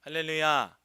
할렐루야.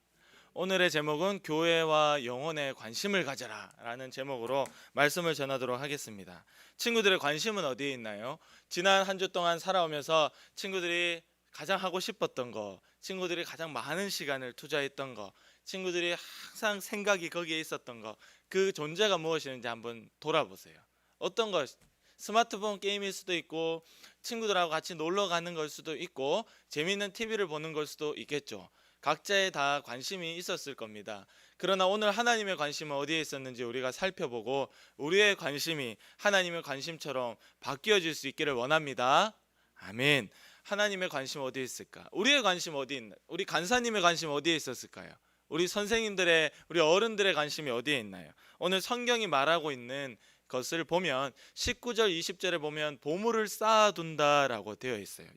오늘의 제목은 교회와 영혼에 관심을 가져라 라는 제목으로 말씀을 전하도록 하겠습니다. 친구들의 관심은 어디에 있나요? 지난 한 주 동안 살아오면서 친구들이 가장 하고 싶었던 거, 친구들이 가장 많은 시간을 투자했던 거, 친구들이 항상 생각이 거기에 있었던 거, 그 존재가 무엇이었는지 한번 돌아보세요. 어떤 것, 스마트폰 게임일 수도 있고 친구들하고 같이 놀러 가는 걸 수도 있고 재미있는 TV를 보는 걸 수도 있겠죠. 각자의 다 관심이 있었을 겁니다. 그러나 오늘 하나님의 관심은 어디에 있었는지 우리가 살펴보고 우리의 관심이 하나님의 관심처럼 바뀌어질 수 있기를 원합니다. 아멘. 하나님의 관심 어디에 있을까? 우리의 관심 어디 있나? 우리 간사님의 관심 어디에 있었을까요? 우리 선생님들의, 우리 어른들의 관심이 어디에 있나요? 오늘 성경이 말하고 있는 것을 보면 19절 20절에 보면 보물을 쌓아둔다라고 되어 있어요.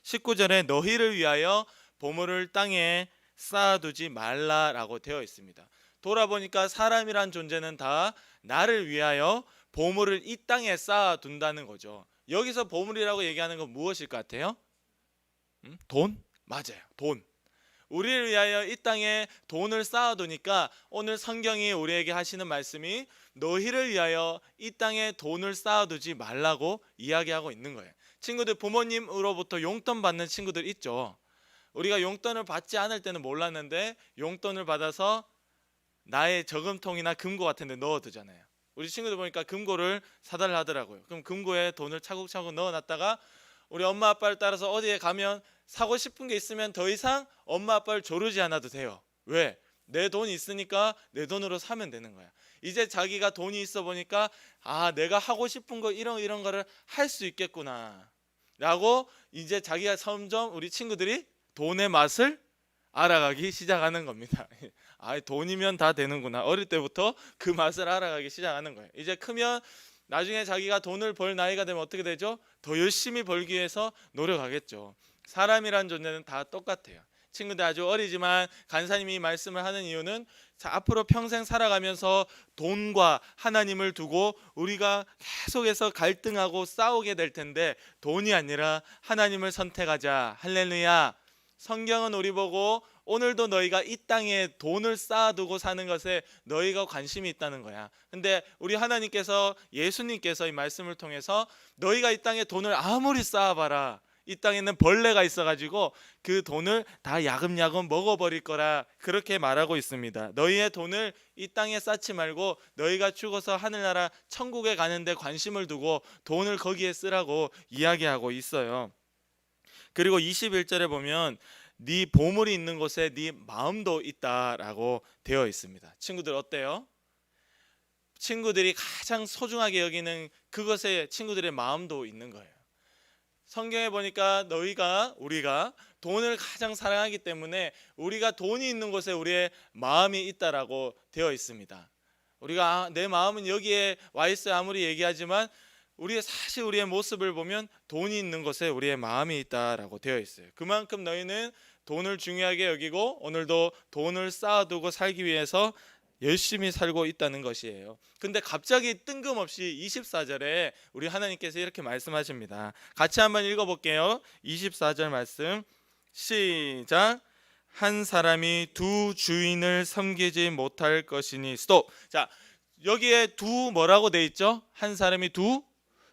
19절에 너희를 위하여 보물을 땅에 쌓아두지 말라라고 되어 있습니다. 돌아보니까 사람이란 존재는 다 나를 위하여 보물을 이 땅에 쌓아둔다는 거죠. 여기서 보물이라고 얘기하는 건 무엇일 것 같아요? 돈? 맞아요. 돈. 우리를 위하여 이 땅에 돈을 쌓아두니까 오늘 성경이 우리에게 하시는 말씀이 너희를 위하여 이 땅에 돈을 쌓아두지 말라고 이야기하고 있는 거예요. 친구들, 부모님으로부터 용돈 받는 친구들 있죠. 우리가 용돈을 받지 않을 때는 몰랐는데 용돈을 받아서 나의 저금통이나 금고 같은 데 넣어두잖아요. 우리 친구들 보니까 금고를 사달라 하더라고요. 그럼 금고에 돈을 차곡차곡 넣어놨다가 우리 엄마 아빠를 따라서 어디에 가면 사고 싶은 게 있으면 더 이상 엄마 아빠를 조르지 않아도 돼요. 왜? 내 돈이 있으니까 내 돈으로 사면 되는 거야. 이제 자기가 돈이 있어 보니까 내가 하고 싶은 거 이런 거를 할 수 있겠구나 라고 이제 자기가 점점 우리 친구들이 돈의 맛을 알아가기 시작하는 겁니다. 돈이면 다 되는구나. 어릴 때부터 그 맛을 알아가기 시작하는 거예요. 이제 크면 나중에 자기가 돈을 벌 나이가 되면 어떻게 되죠? 더 열심히 벌기 위해서 노력하겠죠. 사람이란 존재는 다 똑같아요. 친구들 아주 어리지만 간사님이 말씀을 하는 이유는 앞으로 평생 살아가면서 돈과 하나님을 두고 우리가 계속해서 갈등하고 싸우게 될 텐데 돈이 아니라 하나님을 선택하자. 할렐루야. 성경은 우리 보고 오늘도 너희가 이 땅에 돈을 쌓아두고 사는 것에 너희가 관심이 있다는 거야. 근데 우리 하나님께서, 예수님께서 이 말씀을 통해서 너희가 이 땅에 돈을 아무리 쌓아봐라, 이 땅에는 벌레가 있어가지고 그 돈을 다 야금야금 먹어버릴 거라 그렇게 말하고 있습니다. 너희의 돈을 이 땅에 쌓지 말고 너희가 죽어서 하늘나라 천국에 가는데 관심을 두고 돈을 거기에 쓰라고 이야기하고 있어요. 그리고 21절에 보면 네 보물이 있는 곳에 네 마음도 있다라고 되어 있습니다. 친구들 어때요? 친구들이 가장 소중하게 여기는 그것에 친구들의 마음도 있는 거예요. 성경에 보니까 우리가 돈을 가장 사랑하기 때문에 우리가 돈이 있는 곳에 우리의 마음이 있다라고 되어 있습니다. 우리가 내 마음은 여기에 와 있어요 아무리 얘기하지만 사실 우리의 모습을 보면 돈이 있는 곳에 우리의 마음이 있다라고 되어 있어요. 그만큼 너희는 돈을 중요하게 여기고 오늘도 돈을 쌓아두고 살기 위해서 열심히 살고 있다는 것이에요. 근데 갑자기 뜬금없이 24절에 우리 하나님께서 이렇게 말씀하십니다. 같이 한번 읽어볼게요. 24절 말씀 시작. 한 사람이 두 주인을 섬기지 못할 것이니 스톱. 자, 여기에 두 뭐라고 돼 있죠? 한 사람이 두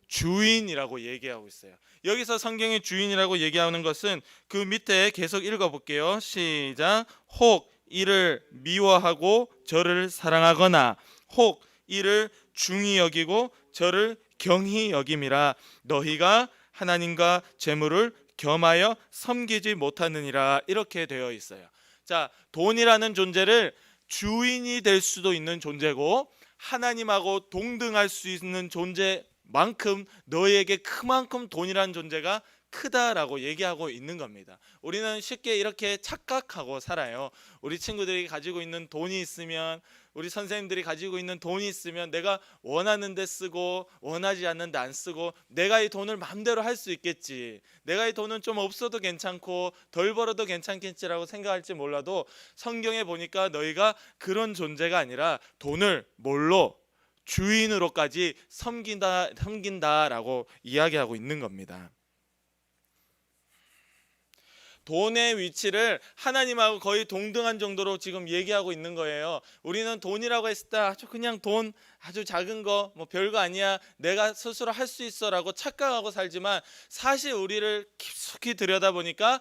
주인이라고 얘기하고 있어요. 여기서 성경의 주인이라고 얘기하는 것은 그 밑에 계속 읽어볼게요. 시작. 혹 이를 미워하고 저를 사랑하거나 혹 이를 중히 여기고 저를 경히 여김이라 너희가 하나님과 재물을 겸하여 섬기지 못하느니라 이렇게 되어 있어요. 자, 돈이라는 존재를 주인이 될 수도 있는 존재고 하나님하고 동등할 수 있는 존재만큼 너희에게 그만큼 돈이라는 존재가 크다라고 얘기하고 있는 겁니다. 우리는 쉽게 이렇게 착각하고 살아요. 우리 친구들이 가지고 있는 돈이 있으면, 우리 선생님들이 가지고 있는 돈이 있으면 내가 원하는 데 쓰고 원하지 않는 데 안 쓰고 내가 이 돈을 마음대로 할 수 있겠지, 내가 이 돈은 좀 없어도 괜찮고 덜 벌어도 괜찮겠지라고 생각할지 몰라도 성경에 보니까 너희가 그런 존재가 아니라 돈을 뭘로? 주인으로까지 섬긴다라고 이야기하고 있는 겁니다. 돈의 위치를 하나님하고 거의 동등한 정도로 지금 얘기하고 있는 거예요. 우리는 돈이라고 했을 때 아주 그냥 돈 아주 작은 거 뭐 별거 아니야, 내가 스스로 할 수 있어라고 착각하고 살지만 사실 우리를 깊숙이 들여다보니까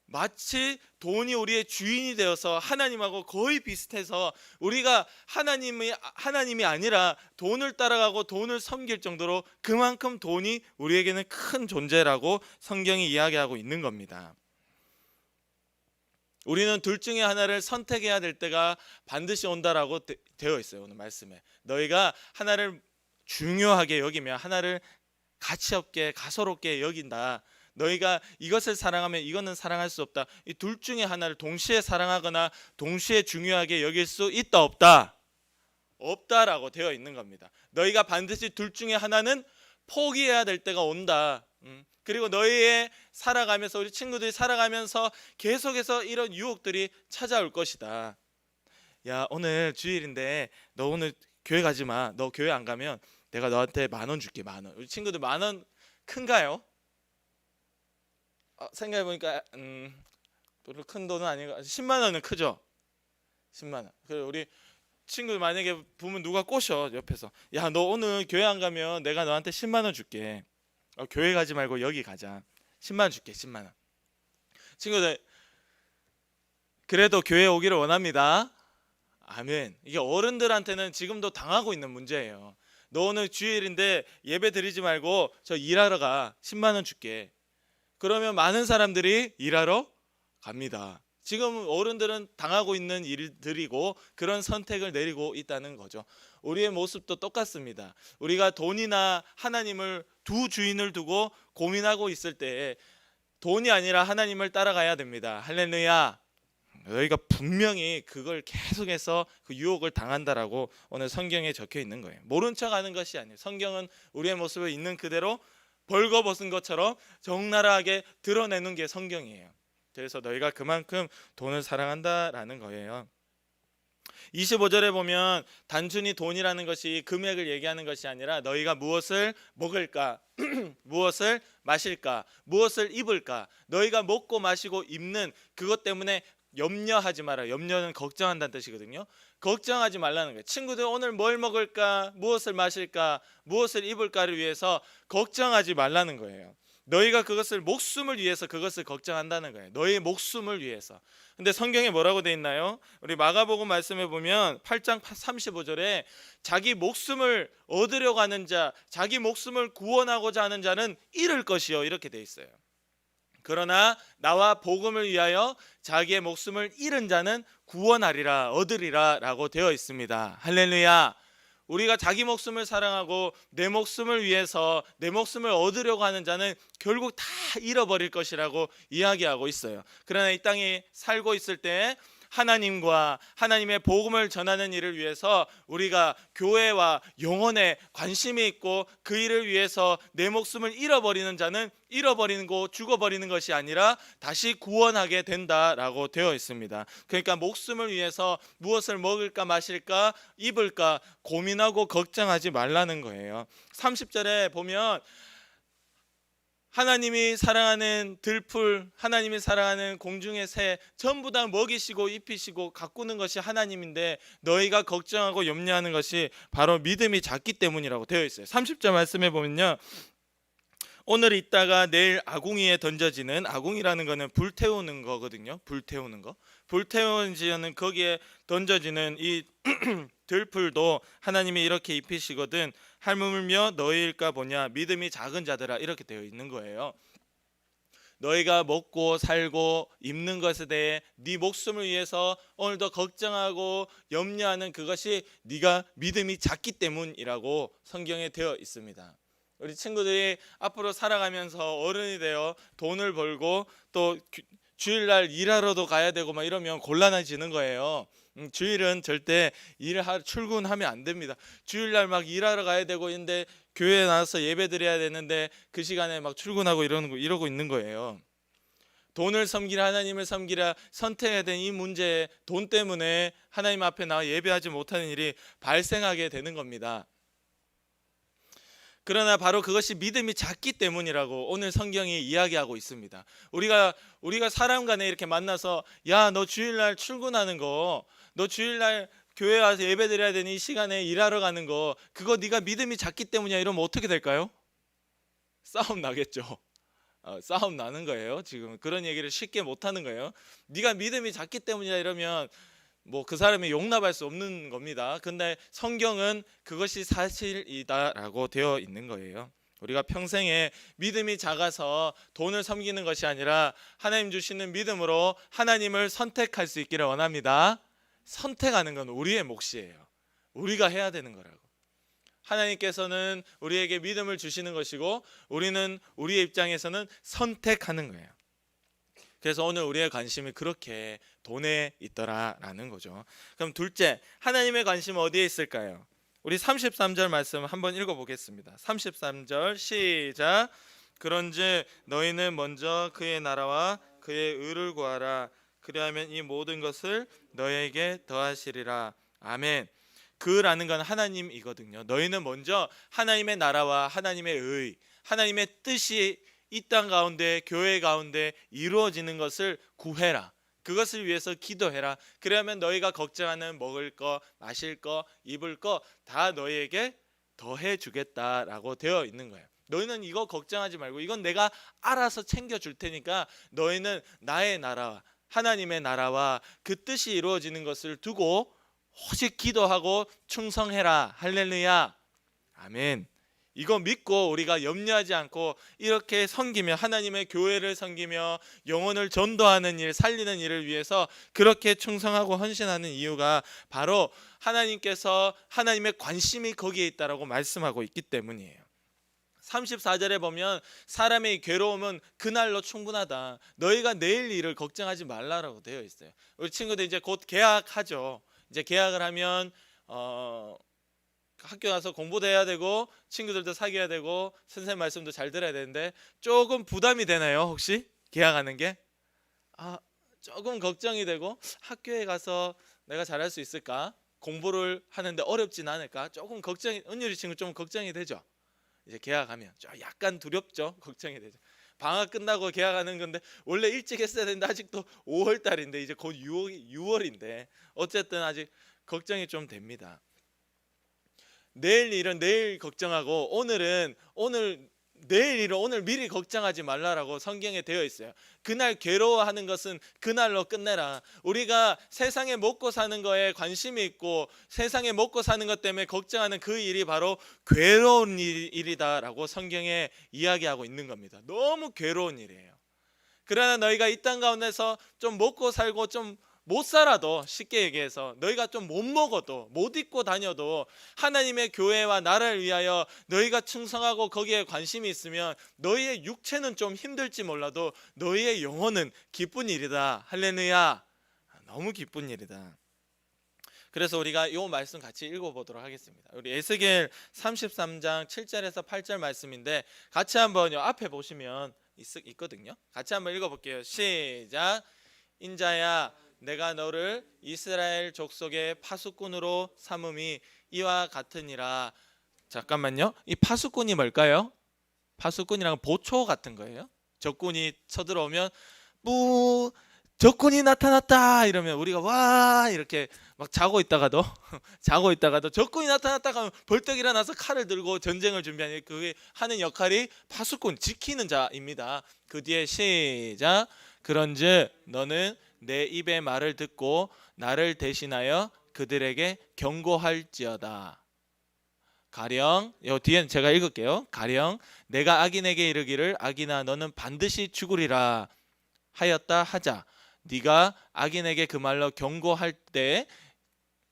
마치 돈이 우리의 주인이 되어서 하나님하고 거의 비슷해서 우리가 하나님이 아니라 돈을 따라가고 돈을 섬길 정도로 그만큼 돈이 우리에게는 큰 존재라고 성경이 이야기하고 있는 겁니다. 우리는 둘 중에 하나를 선택해야 될 때가 반드시 온다라고 되어 있어요. 오늘 말씀에 너희가 하나를 중요하게 여기며 하나를 가치 없게 가소롭게 여긴다. 너희가 이것을 사랑하면 이거는 사랑할 수 없다. 이 둘 중에 하나를 동시에 사랑하거나 동시에 중요하게 여길 수 있다 없다? 없다라고 되어 있는 겁니다. 너희가 반드시 둘 중에 하나는 포기해야 될 때가 온다. 그리고 너희의 살아가면서 우리 친구들이 살아가면서 계속해서 이런 유혹들이 찾아올 것이다. 야, 오늘 주일인데 너 오늘 교회 가지 마. 너 교회 안 가면 내가 너한테 10,000원 줄게. 10,000원. 우리 친구들 10,000원 큰가요? 생각해보니까 별로 큰 돈은 아니고 10만 원은 크죠. 10만 원. 그리고 우리 친구들 만약에 보면 누가 꼬셔 옆에서, 야, 너 오늘 교회 안 가면 내가 너한테 10만 원 줄게. 교회 가지 말고 여기 가자. 10만 원 줄게. 10만 원. 친구들, 그래도 교회 오기를 원합니다. 아멘. 이게 어른들한테는 지금도 당하고 있는 문제예요. 너 오늘 주일인데 예배 드리지 말고 저 일하러 가. 10만 원 줄게. 그러면 많은 사람들이 일하러 갑니다. 지금 어른들은 당하고 있는 일들이고 그런 선택을 내리고 있다는 거죠. 우리의 모습도 똑같습니다. 우리가 돈이나 하나님을 두 주인을 두고 고민하고 있을 때 돈이 아니라 하나님을 따라가야 됩니다. 할렐루야. 너희가 분명히 그걸 계속해서 그 유혹을 당한다라고 오늘 성경에 적혀 있는 거예요. 모른 척 하는 것이 아니에요. 성경은 우리의 모습을 있는 그대로 벌거벗은 것처럼 적나라하게 드러내는 게 성경이에요. 그래서 너희가 그만큼 돈을 사랑한다라는 거예요. 25절에 보면 단순히 돈이라는 것이 금액을 얘기하는 것이 아니라 너희가 무엇을 먹을까, 무엇을 마실까, 무엇을 입을까, 너희가 먹고 마시고 입는 그것 때문에 염려하지 마라. 염려는 걱정한다는 뜻이거든요. 걱정하지 말라는 거예요. 친구들 오늘 뭘 먹을까, 무엇을 마실까, 무엇을 입을까를 위해서 걱정하지 말라는 거예요. 너희가 그것을 목숨을 위해서 그것을 걱정한다는 거예요. 너희의 목숨을 위해서. 근데 성경에 뭐라고 돼 있나요? 우리 마가복음 말씀해 보면 8장 35절에 자기 목숨을 얻으려고 하는 자, 자기 목숨을 구원하고자 하는 자는 잃을 것이요, 이렇게 돼 있어요. 그러나 나와 복음을 위하여 자기의 목숨을 잃은 자는 구원하리라, 얻으리라 라고 되어 있습니다. 할렐루야. 우리가 자기 목숨을 사랑하고 내 목숨을 위해서 내 목숨을 얻으려고 하는 자는 결국 다 잃어버릴 것이라고 이야기하고 있어요. 그러나 이 땅에 살고 있을 때 하나님과 하나님의 복음을 전하는 일을 위해서 우리가 교회와 영혼에 관심이 있고 그 일을 위해서 내 목숨을 잃어버리는 자는 잃어버리는 거, 죽어버리는 것이 아니라 다시 구원하게 된다라고 되어 있습니다. 그러니까 목숨을 위해서 무엇을 먹을까 마실까 입을까 고민하고 걱정하지 말라는 거예요. 30절에 보면 하나님이 사랑하는 들풀, 하나님이 사랑하는 공중의 새 전부 다 먹이시고 입히시고 가꾸는 것이 하나님인데 너희가 걱정하고 염려하는 것이 바로 믿음이 작기 때문이라고 되어 있어요. 30절 말씀해 보면요, 오늘 있다가 내일 아궁이에 던져지는, 아궁이라는 거는 불태우는 거거든요. 불태우는 거. 불태우는 거기에 던져지는 이 들풀도 하나님이 이렇게 입히시거든 하물며 너희일까 보냐 믿음이 작은 자들아, 이렇게 되어 있는 거예요. 너희가 먹고 살고 입는 것에 대해 네 목숨을 위해서 오늘도 걱정하고 염려하는 그것이 네가 믿음이 작기 때문이라고 성경에 되어 있습니다. 우리 친구들이 앞으로 살아가면서 어른이 되어 돈을 벌고 또 주일날 일하러도 가야 되고 막 이러면 곤란해지는 거예요. 주일은 절대 출근하면 안 됩니다. 주일날 막 일하러 가야 되고 있는데 교회에 나와서 예배 드려야 되는데 그 시간에 막 출근하고 이러고 있는 거예요. 돈을 섬기라 하나님을 섬기라 선택해야 되는 이 문제에 돈 때문에 하나님 앞에 나와 예배하지 못하는 일이 발생하게 되는 겁니다. 그러나 바로 그것이 믿음이 작기 때문이라고 오늘 성경이 이야기하고 있습니다. 우리가 사람 간에 이렇게 만나서 야, 너 주일날 출근하는 거, 너 주일날 교회 와서 예배 드려야 되니 이 시간에 일하러 가는 거, 그거 네가 믿음이 작기 때문이야 이러면 어떻게 될까요? 싸움 나겠죠. 싸움 나는 거예요. 지금 그런 얘기를 쉽게 못 하는 거예요. 네가 믿음이 작기 때문이야 이러면 뭐 그 사람이 용납할 수 없는 겁니다. 근데 성경은 그것이 사실이다라고 되어 있는 거예요. 우리가 평생에 믿음이 작아서 돈을 섬기는 것이 아니라 하나님 주시는 믿음으로 하나님을 선택할 수 있기를 원합니다. 선택하는 건 우리의 몫이에요. 우리가 해야 되는 거라고. 하나님께서는 우리에게 믿음을 주시는 것이고 우리는 우리의 입장에서는 선택하는 거예요. 그래서 오늘 우리의 관심이 그렇게 돈에 있더라라는 거죠. 그럼 둘째, 하나님의 관심은 어디에 있을까요? 우리 33절 말씀 한번 읽어보겠습니다. 33절 시작. 그런즉 너희는 먼저 그의 나라와 그의 의를 구하라. 그리하면 이 모든 것을 너희에게 더하시리라. 아멘. 그라는 건 하나님이거든요. 너희는 먼저 하나님의 나라와 하나님의 의, 하나님의 뜻이 이 땅 가운데 교회 가운데 이루어지는 것을 구해라. 그것을 위해서 기도해라. 그러면 너희가 걱정하는 먹을 거, 마실 거, 입을 거 다 너희에게 더해 주겠다라고 되어 있는 거예요. 너희는 이거 걱정하지 말고 이건 내가 알아서 챙겨 줄 테니까 너희는 나의 나라와 하나님의 나라와 그 뜻이 이루어지는 것을 두고 오직 기도하고 충성해라. 할렐루야. 아멘. 이거 믿고 우리가 염려하지 않고 이렇게 섬기며 하나님의 교회를 섬기며 영혼을 전도하는 일, 살리는 일을 위해서 그렇게 충성하고 헌신하는 이유가 바로 하나님께서 하나님의 관심이 거기에 있다라고 말씀하고 있기 때문이에요. 34절에 보면 사람의 괴로움은 그날로 충분하다. 너희가 내일 일을 걱정하지 말라라고 되어 있어요. 우리 친구들 이제 곧 개학하죠. 이제 개학을 하면 학교 가서 공부도 해야 되고 친구들도 사귀어야 되고 선생님 말씀도 잘 들어야 되는데 조금 부담이 되나요? 혹시 개학하는 게? 조금 걱정이 되고 학교에 가서 내가 잘할 수 있을까? 공부를 하는데 어렵진 않을까? 조금 걱정이, 은율이 친구 좀 걱정이 되죠? 이제 개학하면 좀 약간 두렵죠? 걱정이 되죠. 방학 끝나고 개학하는 건데 원래 일찍 했어야 되는데 아직도 5월 달인데 이제 곧 6월인데 어쨌든 아직 걱정이 좀 됩니다. 내일 일은 내일 걱정하고 내일 일을 오늘 미리 걱정하지 말라라고 성경에 되어 있어요. 그날 괴로워하는 것은 그날로 끝내라. 우리가 세상에 먹고 사는 거에 관심이 있고 세상에 먹고 사는 것 때문에 걱정하는 그 일이 바로 괴로운 일이다라고 성경에 이야기하고 있는 겁니다. 너무 괴로운 일이에요. 그러나 너희가 이 땅 가운데서 좀 먹고 살고 좀 못 살아도, 쉽게 얘기해서 너희가 좀 못 먹어도 못 입고 다녀도 하나님의 교회와 나라를 위하여 너희가 충성하고 거기에 관심이 있으면 너희의 육체는 좀 힘들지 몰라도 너희의 영혼은 기쁜 일이다. 할렐루야. 너무 기쁜 일이다. 그래서 우리가 이 말씀 같이 읽어보도록 하겠습니다. 우리 에스겔 33장 7절에서 8절 말씀인데 같이 한번 요 앞에 보시면 있거든요. 같이 한번 읽어볼게요. 시작. 인자야, 내가 너를 이스라엘 족속의 파수꾼으로 삼음이 이와 같으니라. 잠깐만요. 이 파수꾼이 뭘까요? 파수꾼이랑 보초 같은 거예요. 적군이 쳐들어오면 적군이 나타났다 이러면 우리가 와 이렇게 막 자고 있다가도 적군이 나타났다 하면 벌떡 일어나서 칼을 들고 전쟁을 준비하는, 그게 하는 역할이 파수꾼, 지키는 자입니다. 그 뒤에 시작. 그런즉 너는 내 입의 말을 듣고 나를 대신하여 그들에게 경고할지어다. 가령, 요 뒤엔 제가 읽을게요. 가령 내가 악인에게 이르기를 악인아 너는 반드시 죽으리라 하였다 하자. 네가 악인에게 그 말로 경고할 때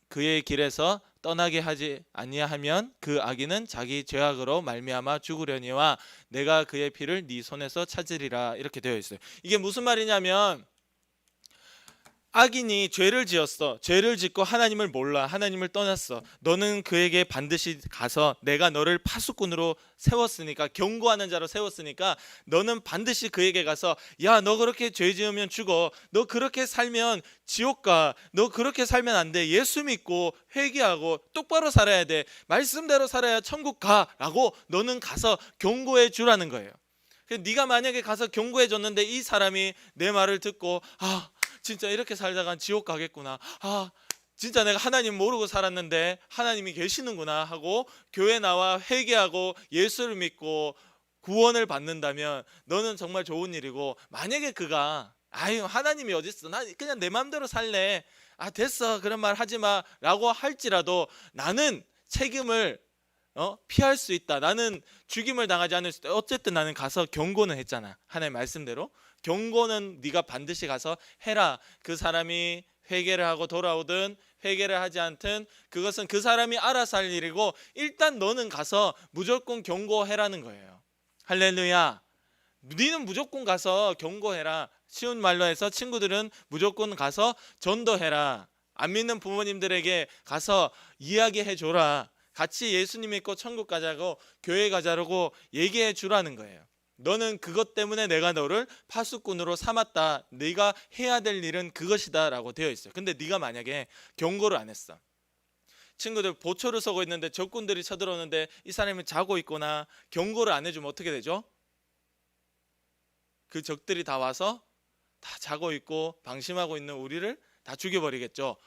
그의 길에서 떠나게 하지 아니하면 그 악인은 자기 죄악으로 말미암아 죽으려니와 내가 그의 피를 네 손에서 찾으리라. 이렇게 되어 있어요. 이게 무슨 말이냐면 악인이 죄를 지었어. 죄를 짓고 하나님을 몰라. 하나님을 떠났어. 너는 그에게 반드시 가서 내가 너를 파수꾼으로 세웠으니까, 경고하는 자로 세웠으니까 너는 반드시 그에게 가서 야, 너 그렇게 죄 지으면 죽어. 너 그렇게 살면 지옥 가. 너 그렇게 살면 안 돼. 예수 믿고 회개하고 똑바로 살아야 돼. 말씀대로 살아야 천국 가. 라고 너는 가서 경고해 주라는 거예요. 네가 만약에 가서 경고해 줬는데 이 사람이 내 말을 듣고 진짜 이렇게 살다간 지옥 가겠구나. 진짜 내가 하나님 모르고 살았는데 하나님이 계시는구나 하고 교회 나와 회개하고 예수를 믿고 구원을 받는다면 너는 정말 좋은 일이고, 만약에 그가 하나님이 어딨어, 나 그냥 내 맘대로 살래, 됐어 그런 말 하지 마 라고 할지라도 나는 책임을 피할 수 있다. 나는 죽임을 당하지 않을 수 있다. 어쨌든 나는 가서 경고는 했잖아. 하나님 말씀대로 경고는 네가 반드시 가서 해라. 그 사람이 회개를 하고 돌아오든 회개를 하지 않든 그것은 그 사람이 알아서 할 일이고, 일단 너는 가서 무조건 경고해라는 거예요. 할렐루야. 너는 무조건 가서 경고해라. 쉬운 말로 해서 친구들은 무조건 가서 전도해라. 안 믿는 부모님들에게 가서 이야기해 줘라. 같이 예수님 믿고 천국 가자고, 교회 가자고 얘기해 주라는 거예요. 너는 그것 때문에 내가 너를 파수꾼으로 삼았다. 네가 해야 될 일은 그것이다 라고 되어 있어요. 근데 네가 만약에 경고를 안 했어. 친구들 보초를 서고 있는데 적군들이 쳐들어오는데 이 사람이 자고 있거나 경고를 안 해주면 어떻게 되죠? 그 적들이 다 와서 다 자고 있고 방심하고 있는 우리를 다 죽여버리겠죠.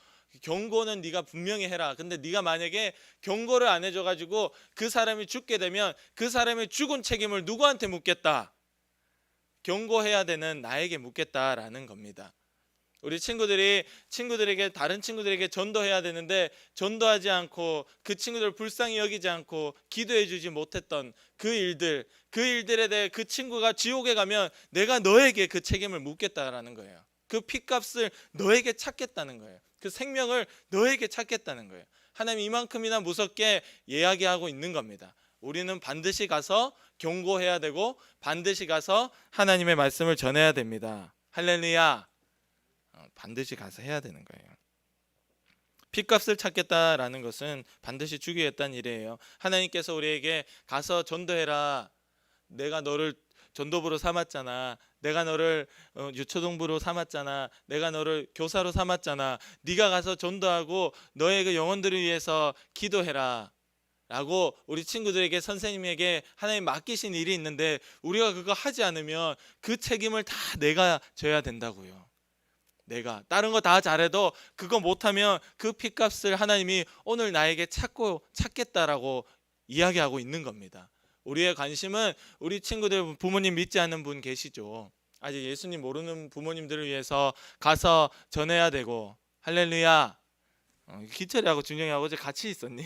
경고는 네가 분명히 해라. 근데 네가 만약에 경고를 안 해줘가지고 그 사람이 죽게 되면 그 사람의 죽은 책임을 누구한테 묻겠다? 경고해야 되는 나에게 묻겠다라는 겁니다. 우리 친구들에게, 다른 친구들에게 전도해야 되는데 전도하지 않고 그 친구들을 불쌍히 여기지 않고 기도해 주지 못했던 그 일들에 대해 그 친구가 지옥에 가면 내가 너에게 그 책임을 묻겠다라는 거예요. 그 핏값을 너에게 찾겠다는 거예요. 그 생명을 너에게 찾겠다는 거예요. 하나님 이만큼이나 무섭게 이야기하고 있는 겁니다. 우리는 반드시 가서 경고해야 되고 반드시 가서 하나님의 말씀을 전해야 됩니다. 할렐루야. 반드시 가서 해야 되는 거예요. 핏값을 찾겠다라는 것은 반드시 주기겠다는 일이에요. 하나님께서 우리에게 가서 전도해라. 내가 너를 전도부로 삼았잖아. 내가 너를 유초동부로 삼았잖아. 내가 너를 교사로 삼았잖아. 네가 가서 전도하고 너의 그 영혼들을 위해서 기도해라 라고 우리 친구들에게, 선생님에게 하나님 맡기신 일이 있는데 우리가 그거 하지 않으면 그 책임을 다 내가 져야 된다고요. 내가 다른 거 다 잘해도 그거 못하면 그 핏값을 하나님이 오늘 나에게 찾겠다라고 이야기하고 있는 겁니다. 우리의 관심은 우리 친구들, 부모님 믿지 않는 분 계시죠. 아직 예수님 모르는 부모님들을 위해서 가서 전해야 되고. 할렐루야. 기철이하고 준영이하고 어제 같이 있었니?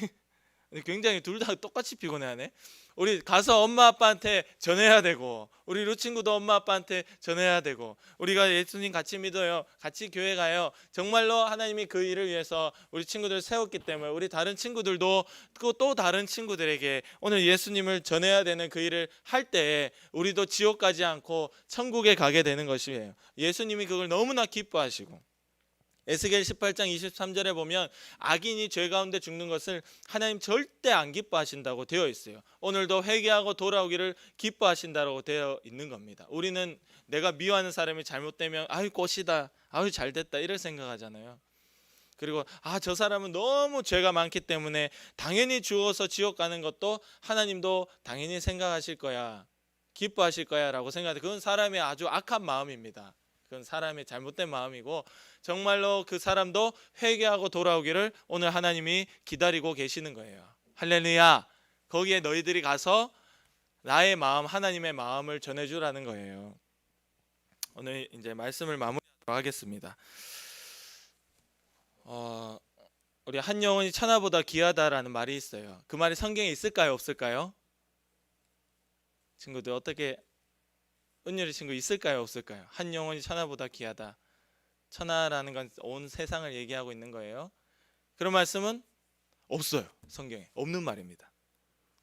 굉장히 둘 다 똑같이 피곤해하네. 우리 가서 엄마 아빠한테 전해야 되고, 우리 루 친구도 엄마 아빠한테 전해야 되고, 우리가 예수님 같이 믿어요, 같이 교회 가요. 정말로 하나님이 그 일을 위해서 우리 친구들 세웠기 때문에 우리 다른 친구들도 또 다른 친구들에게 오늘 예수님을 전해야 되는 그 일을 할 때 우리도 지옥 가지 않고 천국에 가게 되는 것이에요. 예수님이 그걸 너무나 기뻐하시고, 에스겔 18장 23절에 보면 악인이 죄 가운데 죽는 것을 하나님 절대 안 기뻐하신다고 되어 있어요. 오늘도 회개하고 돌아오기를 기뻐하신다고 되어 있는 겁니다. 우리는 내가 미워하는 사람이 잘못되면 아유 꽃이다, 아유 잘됐다 이럴 생각하잖아요. 그리고 저 사람은 너무 죄가 많기 때문에 당연히 죽어서 지옥 가는 것도 하나님도 당연히 생각하실 거야, 기뻐하실 거야 라고 생각하는데 그건 사람의 아주 악한 마음입니다. 그건 사람의 잘못된 마음이고, 정말로 그 사람도 회개하고 돌아오기를 오늘 하나님이 기다리고 계시는 거예요. 할렐루야. 거기에 너희들이 가서 나의 마음, 하나님의 마음을 전해주라는 거예요. 오늘 이제 말씀을 마무리하도록 하겠습니다. 우리 한 영혼이 천하보다 귀하다라는 말이 있어요. 그 말이 성경에 있을까요, 없을까요? 친구들 어떻게, 은율이 친구 있을까요, 없을까요? 한 영혼이 천하보다 귀하다. 천하라는 건 온 세상을 얘기하고 있는 거예요. 그런 말씀은 없어요. 성경에 없는 말입니다.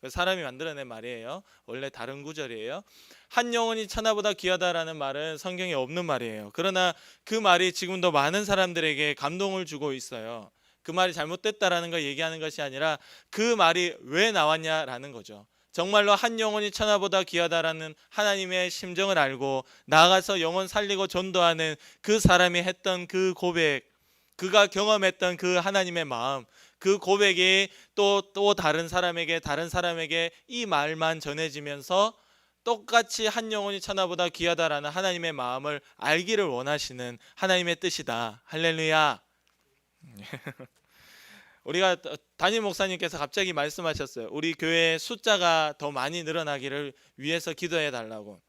사람이 만들어낸 말이에요. 원래 다른 구절이에요. 한 영혼이 천하보다 귀하다라는 말은 성경에 없는 말이에요. 그러나 그 말이 지금도 많은 사람들에게 감동을 주고 있어요. 그 말이 잘못됐다라는 걸 얘기하는 것이 아니라 그 말이 왜 나왔냐라는 거죠. 정말로 한 영혼이 천하보다 귀하다라는 하나님의 심정을 알고 나아가서 영혼 살리고 전도하는 그 사람이 했던 그 고백, 그가 경험했던 그 하나님의 마음, 그 고백이 또 다른 사람에게 이 말만 전해지면서 똑같이 한 영혼이 천하보다 귀하다라는 하나님의 마음을 알기를 원하시는 하나님의 뜻이다. 할렐루야. 우리가 담임 목사님께서 갑자기 말씀하셨어요. 우리 교회의 숫자가 더 많이 늘어나기를 위해서 기도해 달라고.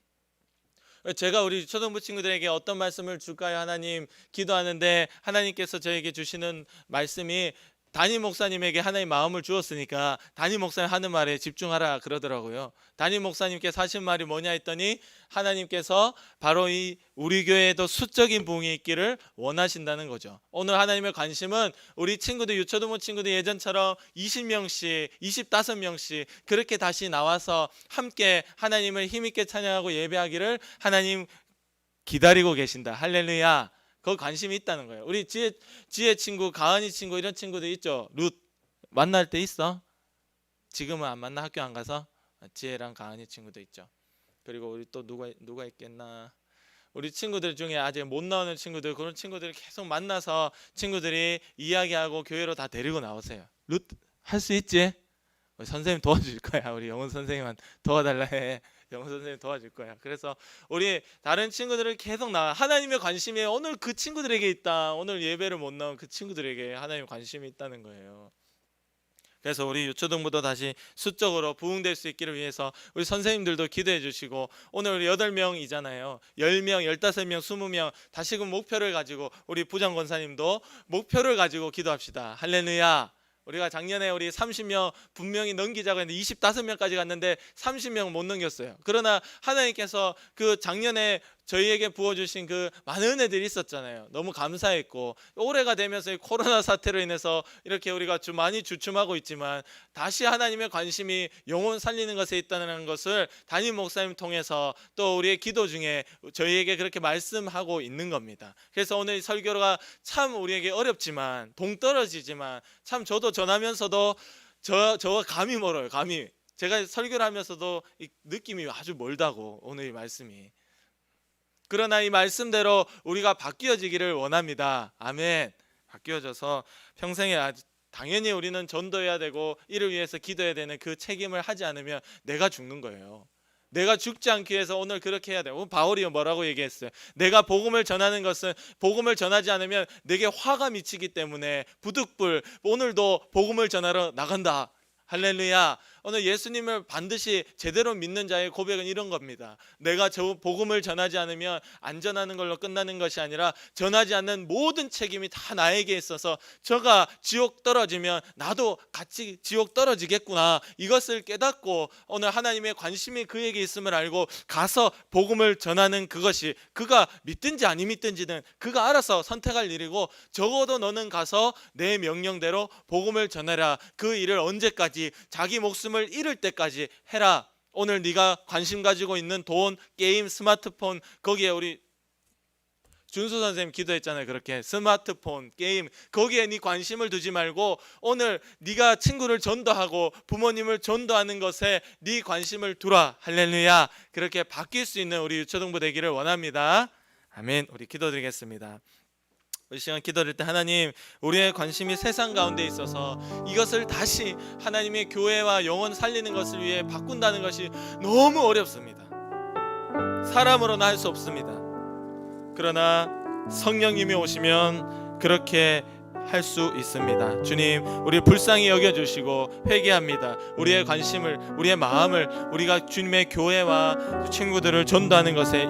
제가 우리 초등부 친구들에게 어떤 말씀을 줄까요? 하나님, 기도하는데 하나님께서 저에게 주시는 말씀이 담임 목사님에게 하나님 마음을 주었으니까 담임 목사님 하는 말에 집중하라 그러더라고요. 담임 목사님께서 하신 말이 뭐냐 했더니 하나님께서 바로 이 우리 교회에도 수적인 부흥이 있기를 원하신다는 거죠. 오늘 하나님의 관심은 우리 친구들, 유초등부 친구들 예전처럼 20명씩 25명씩 그렇게 다시 나와서 함께 하나님을 힘있게 찬양하고 예배하기를 하나님 기다리고 계신다. 할렐루야. 그 관심이 있다는 거예요. 우리 지혜 친구, 가은이 친구 이런 친구들 있죠. 룻 만날 때 있어? 지금은 안 만나, 학교 안 가서? 지혜랑 가은이 친구도 있죠. 그리고 우리 또 누가 있겠나? 우리 친구들 중에 아직 못 나오는 친구들, 그런 친구들을 계속 만나서 친구들이 이야기하고 교회로 다 데리고 나오세요. 룻 할 수 있지? 우리 선생님 도와줄 거야. 우리 영훈 선생님만 도와달라 해. 영훈 선생님 도와줄 거야. 그래서 우리 다른 친구들을 계속 하나님의 관심이 오늘 그 친구들에게 있다. 오늘 예배를 못 나온 그 친구들에게 하나님의 관심이 있다는 거예요. 그래서 우리 유초등부도 다시 수적으로 부흥될 수 있기를 위해서 우리 선생님들도 기도해 주시고, 오늘 우리 8명이잖아요. 10명, 15명, 20명 다시금 목표를 가지고 우리 부장 권사님도 목표를 가지고 기도합시다. 할렐루야. 우리가 작년에 우리 30명 분명히 넘기자고 했는데 25명까지 갔는데 30명 못 넘겼어요. 그러나 하나님께서 그 작년에 저희에게 부어주신 그 많은 애들이 있었잖아요. 너무 감사했고, 올해가 되면서 이 코로나 사태로 인해서 이렇게 우리가 많이 주춤하고 있지만 다시 하나님의 관심이 영혼 살리는 것에 있다는 것을 담임 목사님 통해서 또 우리의 기도 중에 저희에게 그렇게 말씀하고 있는 겁니다. 그래서 오늘 설교가 참 우리에게 어렵지만, 동떨어지지만 참 저도 전하면서도 저와 감이 멀어요. 감이. 제가 설교를 하면서도 이 느낌이 아주 멀다고, 오늘 이 말씀이. 그러나 이 말씀대로 우리가 바뀌어지기를 원합니다. 아멘. 바뀌어져서 평생에 당연히 우리는 전도해야 되고 이를 위해서 기도해야 되는 그 책임을 하지 않으면 내가 죽는 거예요. 내가 죽지 않기 위해서 오늘 그렇게 해야 돼요. 바울이 뭐라고 얘기했어요? 내가 복음을 전하는 것은, 복음을 전하지 않으면 내게 화가 미치기 때문에 부득불 오늘도 복음을 전하러 나간다. 할렐루야. 오늘 예수님을 반드시 제대로 믿는 자의 고백은 이런 겁니다. 내가 저 복음을 전하지 않으면 안 전하는 걸로 끝나는 것이 아니라 전하지 않는 모든 책임이 다 나에게 있어서 저가 지옥 떨어지면 나도 같이 지옥 떨어지겠구나, 이것을 깨닫고 오늘 하나님의 관심이 그에게 있음을 알고 가서 복음을 전하는 그것이, 그가 믿든지 안 믿든지는 그가 알아서 선택할 일이고, 적어도 너는 가서 내 명령대로 복음을 전해라. 그 일을 언제까지? 자기 목숨을 잃을 때까지 해라. 오늘 네가 관심 가지고 있는 돈, 게임, 스마트폰, 거기에 우리 준수 선생님 기도했잖아요. 그렇게 스마트폰, 게임, 거기에 네 관심을 두지 말고 오늘 네가 친구를 전도하고 부모님을 전도하는 것에 네 관심을 두라. 할렐루야. 그렇게 바뀔 수 있는 우리 유초등부 되기를 원합니다. 아멘. 우리 기도드리겠습니다. 이 시간 기도할 때 하나님, 우리의 관심이 세상 가운데 있어서 이것을 다시 하나님의 교회와 영혼 살리는 것을 위해 바꾼다는 것이 너무 어렵습니다. 사람으로는 할 수 없습니다. 그러나 성령님이 오시면 그렇게 할 수 있습니다. 주님, 우리 불쌍히 여겨주시고 회개합니다. 우리의 관심을, 우리의 마음을 우리가 주님의 교회와 친구들을 전도하는 것에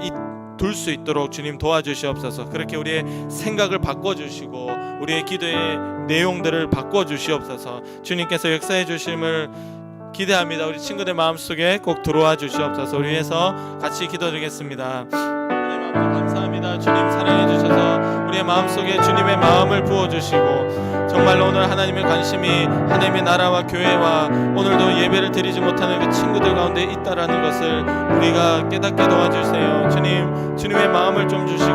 둘 수 있도록 주님 도와주시옵소서. 그렇게 우리의 생각을 바꿔주시고 우리의 기도의 내용들을 바꿔주시옵소서. 주님께서 역사해 주심을 기대합니다. 우리 친구들 마음속에 꼭 들어와 주시옵소서. 우리 위해서 같이 기도드리겠습니다. 감사합니다. 주님 사랑해 주셔서 우리의 마음속에 주님의 마음을 부어주시고 정말로 오늘 하나님의 관심이 하나님의 나라와 교회와 오늘도 예배를 드리지 못하는 그 친구들 가운데 있다라는 것을 우리가 깨닫게 도와주세요. 주님, 주님의 마음을 좀 주시고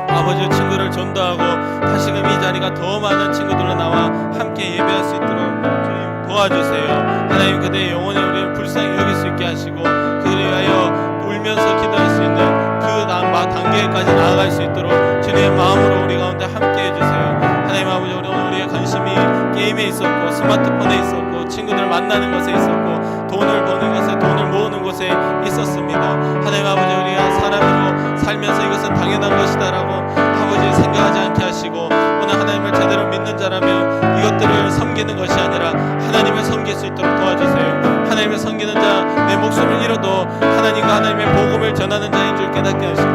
아버지 친구를 전도하고 다시금 이 자리가 더 많은 친구들로 나와 함께 예배할 수 있도록 주님 도와주세요. 하나님 그대의 영혼이 우리를 불쌍히 여길 수 있게 하시고 그들을 위하여 울면서 기도할 수 있는 그 단계까지 나아갈 수 있도록 주님의 마음으로 우리 가운데 함께 해주세요. 하나님 아버지 우리 오늘 우리의 관심이 게임에 있었고 스마트폰에 있었고 친구들 만나는 것에 있었고 돈을 버는 것에 돈을 모으는 곳에 있었습니다. 하나님 아버지 우리가 사람으로 살면서 이것은 당연한 것이다라고 아버지 생각하지 않게 하시고 오늘 하나님을 제대로 믿는 자라면 이것들을 섬기는 것이 아니라 하나님을 섬길 수 있도록 도와주세요. 하나님을 섬기는 자 내 목숨을 잃어도 하나님과 하나님의 복음을 전하는 자인 줄 깨닫게 하시고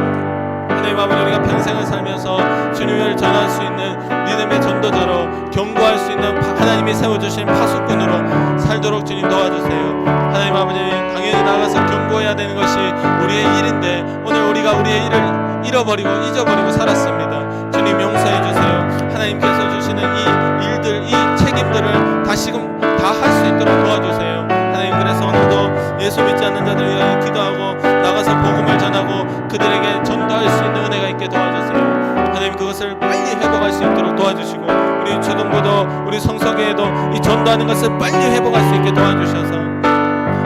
하나님 아버지 우리가 평생을 살면서 주님을 전할 수 있는 믿음의 전도자로 경고할 수 있는 하나님이 세워주신 파수꾼으로 살도록 주님 도와주세요. 하나님 아버지 당연히 나가서 경고해야 되는 것이 우리의 일인데 오늘 우리가 우리의 일을 잃어버리고 잊어버리고 살았습니다. 주님 용서해 주세요. 하나님께서 주시는 이 일들 이 책임들을 다시금 다 할 수 있도록 도와주세요. 하나님 그래서 오늘도 예수 믿지 않는 자들 위하여 기도하고 나가서 복음을 전하고 그들에게 전도할 수 있는 은혜가 있게 도와주세요. 하나님 그것을 빨리 회복할 수 있도록 도와주시고 우리 초등부도 우리 성서교회도 이 전도하는 것을 빨리 회복할 수 있게 도와주셔서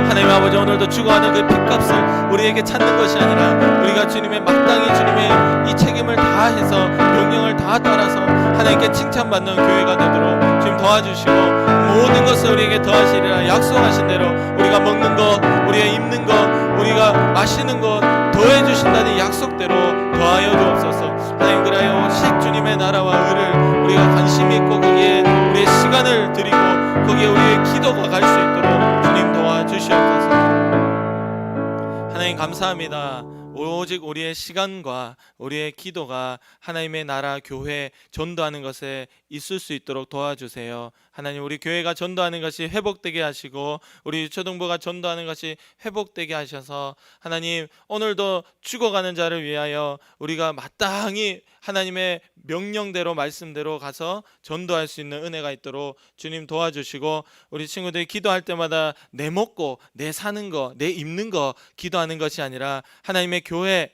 하나님 아버지 오늘도 죽어가는 그 핏값을 우리에게 찾는 것이 아니라 우리가 주님의 마땅히 주님의 이 책임을 다해서 명령을 다 따라서 하나님께 칭찬받는 교회가 되도록 주님 도와주시고 모든 것을 우리에게 더하시리라 약속하신 대로 우리가 먹는 것 우리가 입는 것 우리가 마시는 것 더해 주신다는 약속대로 더하여 주옵소서. 하나님 그리하여 오직 주님의 나라와 의를 우리가 관심이 있고 거기에 우리의 시간을 드리고 거기에 우리의 기도가 갈 수 있도록 주님 도와주시옵소서. 하나님 감사합니다. 오직 우리의 시간과 우리의 기도가 하나님의 나라 교회 전도하는 것에 있을 수 있도록 도와주세요. 하나님 우리 교회가 전도하는 것이 회복되게 하시고 우리 초등부가 전도하는 것이 회복되게 하셔서 하나님 오늘도 죽어가는 자를 위하여 우리가 마땅히 하나님의 명령대로 말씀대로 가서 전도할 수 있는 은혜가 있도록 주님 도와주시고 우리 친구들이 기도할 때마다 내 먹고 내 사는 거 내 입는 거 기도하는 것이 아니라 하나님의 교회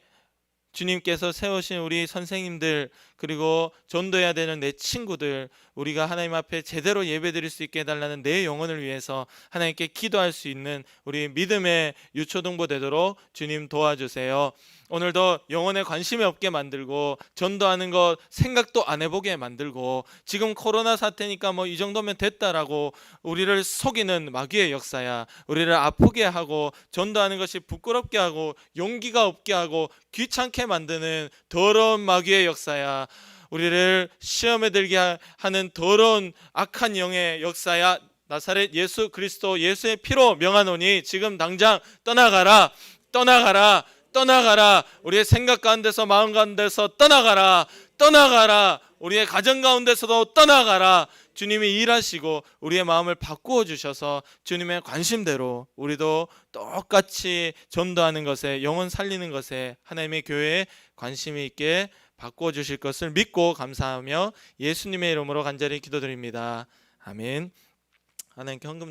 주님께서 세우신 우리 선생님들 그리고 전도해야 되는 내 친구들 우리가 하나님 앞에 제대로 예배드릴 수 있게 해달라는 내 영혼을 위해서 하나님께 기도할 수 있는 우리 믿음의 유초등부 되도록 주님 도와주세요. 오늘도 영혼에 관심이 없게 만들고 전도하는 것 생각도 안 해보게 만들고 지금 코로나 사태니까 뭐 이 정도면 됐다라고 우리를 속이는 마귀의 역사야. 우리를 아프게 하고 전도하는 것이 부끄럽게 하고 용기가 없게 하고 귀찮게 만드는 더러운 마귀의 역사야. 우리를 시험에 들게 하는 더러운 악한 영의 역사야. 나사렛 예수 그리스도 예수의 피로 명하노니 지금 당장 떠나가라. 떠나가라. 떠나가라. 우리의 생각 가운데서 마음 가운데서 떠나가라. 떠나가라. 우리의 가정 가운데서도 떠나가라. 주님이 일하시고 우리의 마음을 바꾸어 주셔서 주님의 관심대로 우리도 똑같이 전도하는 것에 영혼 살리는 것에 하나님의 교회에 관심이 있게 바꾸어 주실 것을 믿고 감사하며 예수님의 이름으로 간절히 기도드립니다. 아멘. 하나님께 헌금 드리겠습니다.